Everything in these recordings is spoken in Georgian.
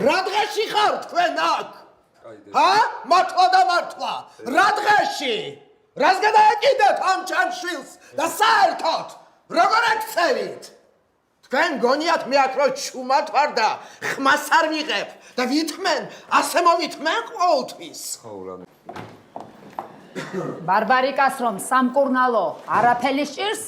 რა დღეში ხარ თქვენ აქ? მართლა და მართლა, რა დღეში? რას გადააკიდეთ ამ ჩამშვილს და საერთოდ როგორ აქცევით? თქვენ გონიათ მე აქ რო ჩუმად ვარ და ხმას არ ვიღებ და ვითმენ, ასე მოვითმენ ყოველთვის. ბარბარიკას რომ სამკურნალო არაფერი ჭირს,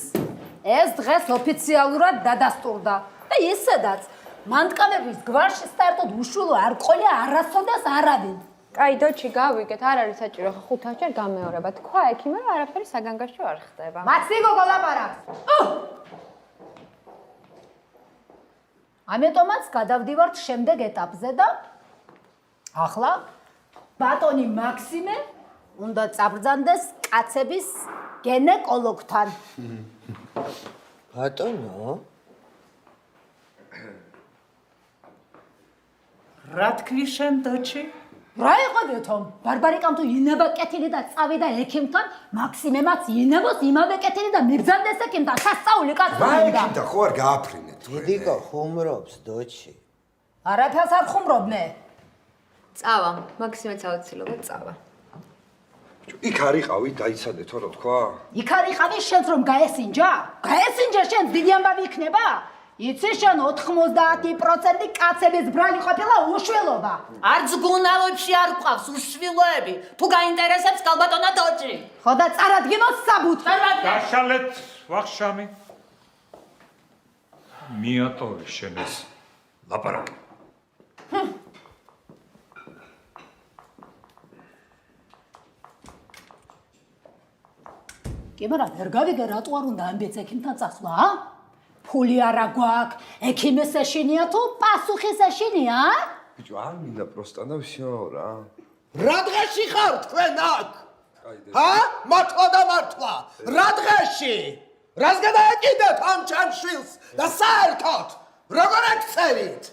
ეს დღეს ოფიციალურად დადასტურდა და ისედაც მანტკამების გვარში სტარტოდ უშულო არ ყოლია არასოდეს არავინ. კაი დოჩი გავიგეთ, არ არის საჭირო 5-ჯერ გამეორება. თქვა ექიმმა რომ არაფერი საგანგაშო არ ხდება. მაცი გოგო ლაპარაკს. ამიტომაც გადავდივართ შემდეგ ეტაპზე და ახლა ბატონი მაქსიმე უნდა წაბრძანდეს კაცების გინეკოლოგთან. ბატონო? რა თქვი შენ დოჩი? რა იყოდეთო? ბარბარიკამ თუ ინება კეთილი და წავიდა ექიმთან, მაქსიმემაც ინებოს იმავე კეთილი და მიბრძანდეს ექიმთან. სასწაული კაცო. და ხო არ გააფრინეთ. დიდიკო ხუმრობს დოჩი. არაფერს არ ხუმრობ მე. წავა, მაქსიმეც აუცილებლად წავა. იქ არიყავი, დაიცადეთო რა თქვა? იქ არიყავი შენს რომ გაესინჯა? გაესინჯა შენ დიდი ამბავი იქნება? იცი შენ 90% კაცების ბრალი ყოფილა უშვილობა. არც გუნალებში არ ყავს უშვილოები. თუ გაინტერესებს კალბატონა დოჩი. ხო და წარადგინოს საბუთი. დაშალეთ ვახშამი. მიატოვე შენ ეს ლაპარაკი. კი, მაგრამ ვერ გავიგე რატო არ უნდა ამბეც ექიმთან წასვლა, ა? ფული არა გვაქვს, ექიმის ეშინია თუ პასუხის ეშინია? ბიჭო, არ მინდა პროსტა და всё რა. რა დღეში ხარ თქვენ აქ? მართლა და მართლა, რა დღეში? რას გადააკიდეთ ამ ჩამშვილს და საერთოდ როგორ აქცევით?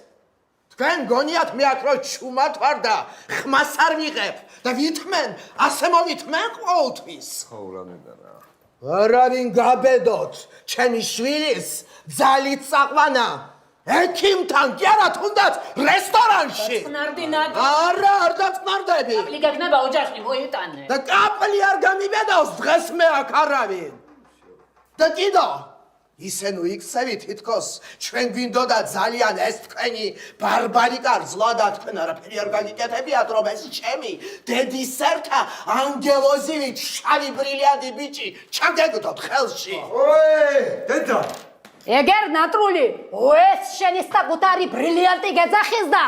თქვენ გონიათ მე აქ რო ჩუმად ვარ და ხმას არ ვიღებ და ვითმენ, ასე მოვითმენ ყოველთვის. ხო, რა მინდა რა. არავინ გაბედოთ, ჩემი შვილის ძალით საყვანა. ექიმთან კი არა თუნდაც რესტორანში. ნარდინად. არა, არ დაწნარდები. აპლი გექნება ოჯახი მოიტანე. და კაპლი არ გამიბედავს დღეს მე აქ არავინ. და კიდო ისე ნუ იქცევით თითქოს ჩვენ გვინდოდა ძალიან ეს თქვენი ბარბარიკა ზლა და თქვენ არაფერი არ გაგიკეთებიათ რომ ეს ჩემი დედის სერთა ანგელოზივით შავი ბრილიანტი ბიჭი ჩაგეგდოთ ხელში. დედა ეგერ ნატრული, ეს შენი საკუთარი ბრილიანტი გეძახის და